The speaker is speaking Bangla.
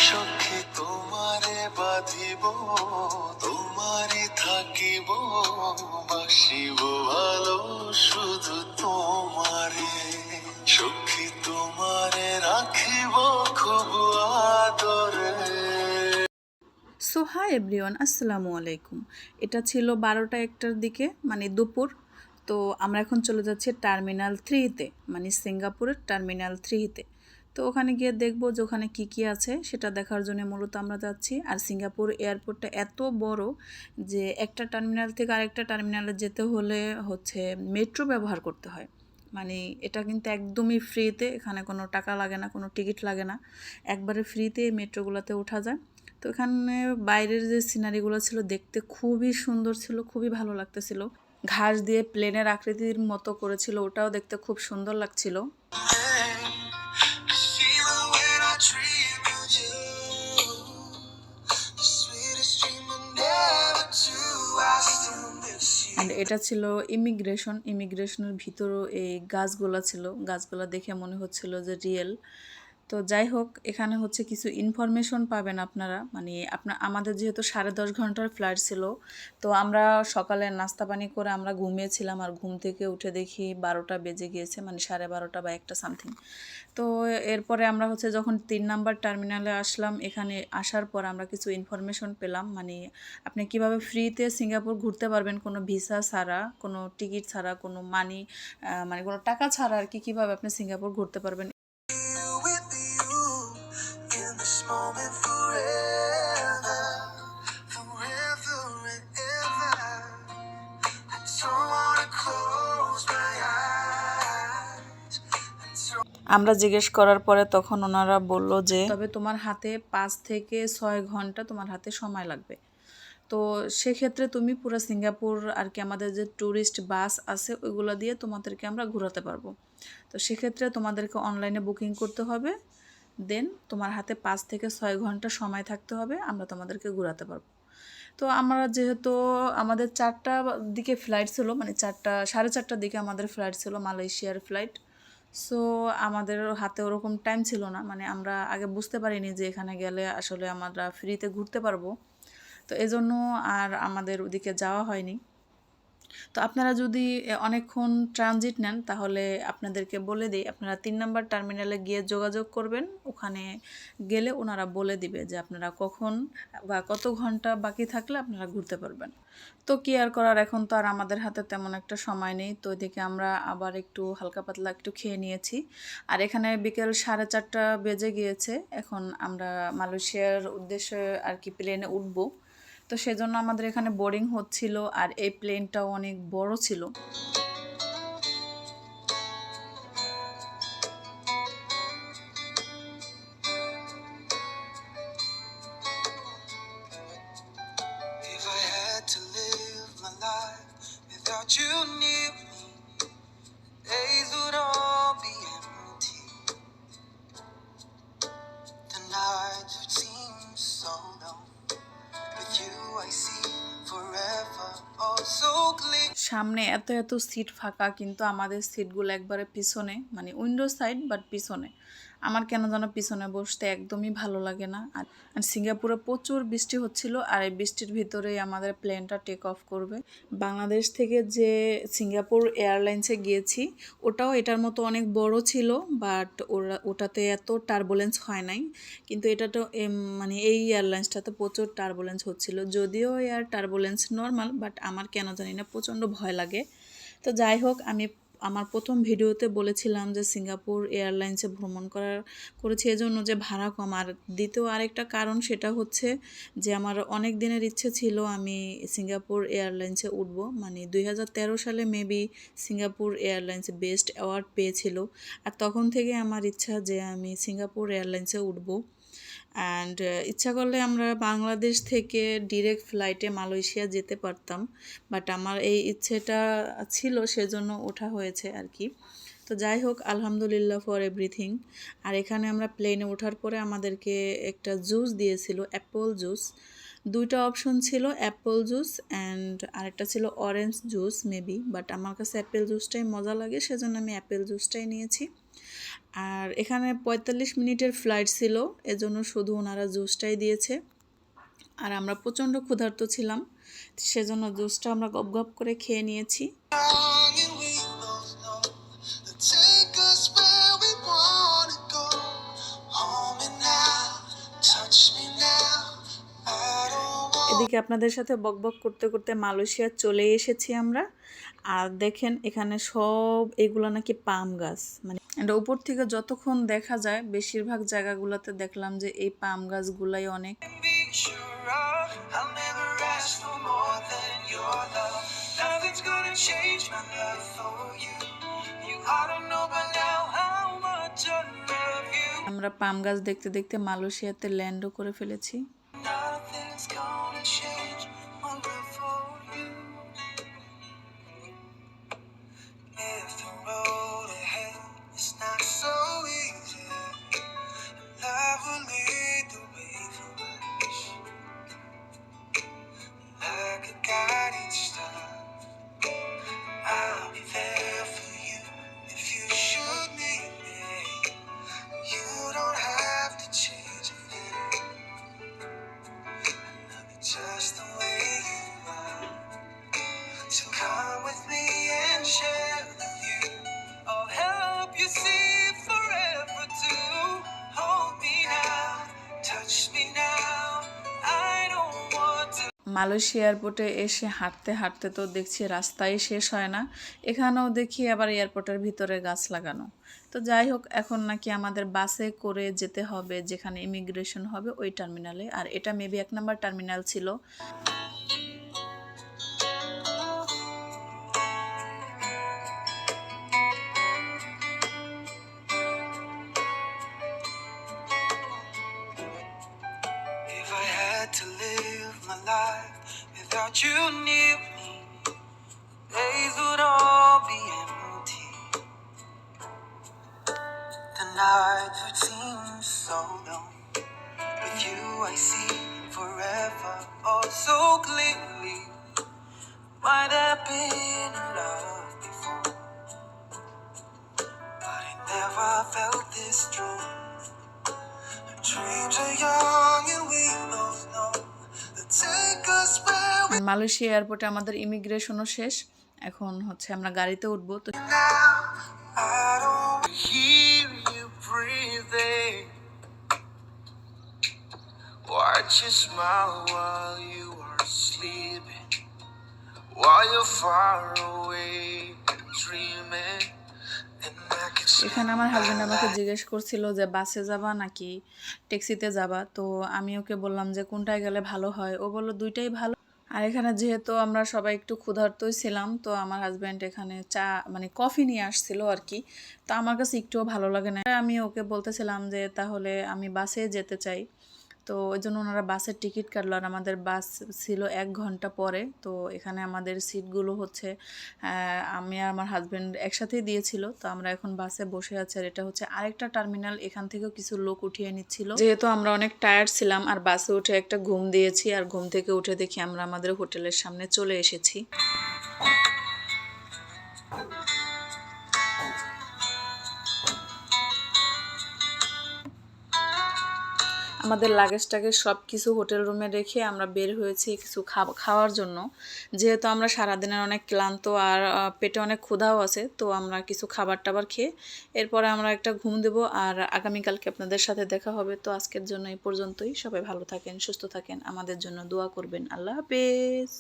সখী তোমারে বাঁধিব, তোমারই থাকিব, বাসিব ভালো শুধু তোমারে। সখী তোমারে রাখিব খুব আদরে। সো হাই এভরিওয়ান, আসসালামু আলাইকুম। এটা ছিল 12টা-1টার দিকে, মানে দুপুর। তো আমরা এখন চলে যাচ্ছি টার্মিনাল 3-তে, মানে সিঙ্গাপুরের টার্মিনাল 3-তে। তো ওখানে গিয়ে দেখবো যে ওখানে কী আছে সেটা দেখার জন্য মূলত আমরা যাচ্ছি। আর সিঙ্গাপুর এয়ারপোর্টটা এত বড় যে একটা টার্মিনাল থেকে আরেকটা টার্মিনালে যেতে হলে হচ্ছে মেট্রো ব্যবহার করতে হয়। মানে এটা কিন্তু একদমই ফ্রিতে, এখানে কোনো টাকা লাগে না, কোনো টিকিট লাগে না, একবারে ফ্রিতে মেট্রোগুলোতে ওঠা যায়। তো এখানে বাইরের যে সিনারিগুলো ছিল দেখতে খুবই সুন্দর ছিল, খুবই ভালো লাগতেছিল। ঘাস দিয়ে প্লেনের আকৃতির মতো করেছিল, ওটাও দেখতে খুব সুন্দর লাগছিল। অ্যান্ড এটা ছিল ইমিগ্রেশনের ভিতরও এই গাছগুলা ছিল, গাছগুলা দেখে মনে হচ্ছিল যে রিয়েল। তো যাই হোক, এখানে হচ্ছে কিছু ইনফরমেশন পাবেন আপনারা। মানে আমাদের যেহেতু 10.5 ঘন্টার ফ্লাইট ছিল, তো আমরা সকালে নাস্তা পানি করে আমরা ঘুমিয়েছিলাম, আর ঘুম থেকে উঠে দেখি 12টা বেজে গিয়েছে, মানে 12:30 বা 1টা সামথিং। তো এরপরে আমরা হচ্ছে যখন 3 নাম্বার টার্মিনালে আসলাম, এখানে আসার পর আমরা কিছু ইনফরমেশন পেলাম। মানে আপনি কিভাবে ফ্রিতে সিঙ্গাপুর ঘুরতে পারবেন, কোনো ভিসা ছাড়া, কোনো টিকিট ছাড়া, কোনো মানে কোনো টাকা ছাড়া আর কি, কীভাবে আপনি সিঙ্গাপুর ঘুরতে পারবেন। আমরা জিজ্ঞেস করার পরে তখন ওনারা বলল যে তবে তোমার হাতে 5 থেকে 6 ঘন্টা তোমার হাতে সময় লাগবে। তো সেক্ষেত্রে তুমি পুরো সিঙ্গাপুর আর কি, আমাদের যে ট্যুরিস্ট বাস আছে ওইগুলো দিয়ে তোমাদেরকে আমরা ঘোরাতে পারবো। তো সেক্ষেত্রে তোমাদেরকে অনলাইনে বুকিং করতে হবে, দেন তোমার হাতে 5 থেকে 6 ঘন্টা সময় থাকতে হবে, আমরা তোমাদেরকে ঘোরাতে পারবো। তো আমরা যেহেতু আমাদের 4টার দিকে ফ্লাইট ছিল, মানে 4:30টার দিকে আমাদের ফ্লাইট ছিল, মালয়েশিয়ার ফ্লাইট। সো আমাদের হাতে ওরকম টাইম ছিল না, মানে আমরা আগে বুঝতে পারিনি যে এখানে গেলে আসলে আমরা ফ্রিতে ঘুরতে পারবো। তো এজন্য আর আমাদের ওদিকে যাওয়া হয়নি। তো আপনারা যদি অনেকক্ষণ ট্রানজিট নেন তাহলে আপনাদেরকে বলে দিই, আপনারা 3 নাম্বার টার্মিনালে গিয়ে যোগাযোগ করবেন। ওখানে গেলে ওনারা বলে দিবে যে আপনারা কখন বা কত ঘন্টা বাকি থাকলে আপনারা ঘুরতে পারবেন। তো কি আর করার, এখন তো আর আমাদের হাতে তেমন একটা সময় নেই। তো এদিকে আমরা আবার একটু হালকা পাতলা একটু খেয়ে নিয়েছি। আর এখানে বিকেল 4:30 বেজে গিয়েছে। এখন আমরা মালয়েশিয়ার উদ্দেশ্যে আর কি প্লেনে উঠবো। তো সেজন্য আমাদের এখানে বোরিং হচ্ছিল, আর এই প্লেনটাও অনেক বড় ছিল। If I had to live my life without you near me, days would all be empty. The nights would seem so long. With you I see forever, oh so clear. সামনে এত এত সিট ফাঁকা, কিন্তু আমাদের সিটগুলো একবারে পিছনে, মানে উইন্ডো সাইড বাট পিছনে। আমার কেন যেন পিছনে বসতে একদমই ভালো লাগে না। আর সিঙ্গাপুরে প্রচুর বৃষ্টি হচ্ছিল, আর এই বৃষ্টির ভিতরেই আমাদের প্লেনটা টেক অফ করবে। বাংলাদেশ থেকে যে সিঙ্গাপুর এয়ারলাইন্সে গিয়েছি, ওটাও এটার মতো অনেক বড় ছিল, বাট ওটাতে এত টার্বুলেন্স হয় নাই। কিন্তু এটা তো মানে এই এয়ারলাইন্সটাতে প্রচুর টার্বুলেন্স হচ্ছিল। যদিও এয়ার টার্বুলেন্স নর্মাল, বাট আমার কেন জানি না প্রচণ্ড ভয় লাগে। তো যাই হোক, আমি আমার প্রথম ভিডিওতে বলেছিলাম যে সিঙ্গাপুর এয়ারলাইন্সে ভ্রমণ করেছি এজন্য যে ভাড়া কম। আর দ্বিতীয় আরেকটা কারণ, সেটা হচ্ছে যে আমার অনেক দিনের ইচ্ছে ছিল আমি সিঙ্গাপুর এয়ারলাইন্সে উঠব। মানে 2013 সালে মেবি সিঙ্গাপুর এয়ারলাইন্সে বেস্ট অ্যাওয়ার্ড পেয়েছিল। আর তখন থেকে আমার ইচ্ছা যে আমি সিঙ্গাপুর এয়ারলাইন্সে উঠব। অ্যান্ড ইচ্ছা করলে আমরা বাংলাদেশ থেকে ডিরেক্ট ফ্লাইটে মালয়েশিয়া যেতে পারতাম, বাট আমার এই ইচ্ছেটা ছিল, সেজন্য ওঠা হয়েছে আর কি। তো যাই হোক, আলহামদুলিল্লাহ ফর এভরিথিং। আর এখানে আমরা প্লেনে ওঠার পরে আমাদেরকে একটা জুস দিয়েছিল, অ্যাপল জুস। 2টা অপশন ছিল, অ্যাপল জুস অ্যান্ড আরেকটা ছিল অরেঞ্জ জুস মেবি, বাট আমার কাছে অ্যাপেল জুসটাই মজা লাগে, সেজন্য আমি অ্যাপেল জুসটাই নিয়েছি। আর এখানে ৪৫ মিনিটের ফ্লাইট ছিল, এজন্য শুধু ওনারা জুসটাই দিয়েছে। আর আমরা প্রচণ্ড ক্ষুধার্ত ছিলাম, সেজন্য জুসটা আমরা গপ গপ করে খেয়ে নিয়েছি। Young and we both know that take us where we wanna go. Hold me now, touch me now. I don't want এদিকে আপনাদের সাথে বকবক করতে করতে মালয়েশিয়া চলে এসেছি আমরা। আর দেখেন এখানে সব এগুলো নাকি পাম গাছ, মানে এটা উপর থেকে যতক্ষণ দেখা যায় বেশিরভাগ জায়গাগুলোতে দেখলাম যে এই পাম গাছগুলাই অনেক। to be sure of. I'll never ask for more than your love. Nothing's gonna change my love for you. I don't know by now how much I love you. আমরা পাম গাছ দেখতে দেখতে মালয়েশিয়াতে ল্যান্ডও করে ফেলেছি। Nothing's gonna change my love for you. If the road ahead is not so easy, love will lead the way for us. Like a guiding star, I'll be there for you if you should need me. You don't have to change a thing. Love you just the way you are. So come with me and share the view. I'll help you see forever too. Hold me now, touch me now. I don't want to. Malaysia এয়ারপোর্টে এসে হাঁটতে হাঁটতে তো দেখছি রাস্তায় শেষ হয় না, এখানেও দেখি আবার এয়ারপোর্টের ভিতরে গাছ লাগানো। তো যাই হোক, এখন নাকি আমাদের বাসে করে যেতে হবে যেখানে ইমিগ্রেশন হবে ওই টার্মিনালে, আর এটা মেবি ১ নম্বর টার্মিনাল ছিল। If I had to live my life without you near me, days would all be empty. The nights would seem so long. With you I see forever oh so clearly. Might have been in love before, but I never felt this true. Dreams are young and we both know that take us where we Malaysia এয়ারপোর্টে আমাদের ইমিগ্রেশনও শেষ, এখন হচ্ছে আমরা গাড়িতে উঠবো। তো now. I don't hear you breathing. Watch you smile while you are sleeping, while you're far away and dreaming. And I can see এখানে আমার হাজব্যান্ড আমাকে জিজ্ঞেস করছিল যে বাসে যাবা নাকি ট্যাক্সিতে যাবা, তো আমি ওকে বললাম যে কোনটায় গেলে ভালো হয়, ও বলল দুইটাই ভালো। আর এখানে যেহেতু আমরা সবাই একটু ক্ষুধার্তই ছিলাম, তো আমার হাজব্যান্ড এখানে চা মানে কফি নিয়ে আসছিল আর কি, তো আমার কাছে একটুও ভালো লাগে না। আমি ওকে বলতেছিলাম যে তাহলে আমি বাসে যেতে চাই, তো ওই জন্য ওনারা বাসের টিকিট কাটলো। আর আমাদের বাস ছিল ১ ঘন্টা পরে। তো এখানে আমাদের সিটগুলো হচ্ছে আমি আর আমার হাজব্যান্ড একসাথেই দিয়েছিল। তো আমরা এখন বাসে বসে আছি, আর এটা হচ্ছে আরেকটা টার্মিনাল, এখান থেকেও কিছু লোক উঠিয়ে নিচ্ছিল। যেহেতু আমরা অনেক টায়ার্ড ছিলাম, আর বাসে উঠে একটা ঘুম দিয়েছি, আর ঘুম থেকে উঠে দেখি আমরা আমাদের হোটেলের সামনে চলে এসেছি। আমাদের লাগেজ টাগেজ সব কিছু হোটেল রুমে রেখে আমরা বের হয়েছি কিছু খাওয়ার জন্য। যেহেতু আমরা সারাদিনের অনেক ক্লান্ত, আর পেটে অনেক ক্ষুধাও আছে, তো আমরা কিছু খাবার টাবার খেয়ে এরপরে আমরা একটা ঘুম দেব। আর আগামীকালকে আপনাদের সাথে দেখা হবে। তো আজকের জন্য এই পর্যন্তই। সবাই ভালো থাকেন, সুস্থ থাকেন, আমাদের জন্য দোয়া করবেন। আল্লাহ হাফেজ।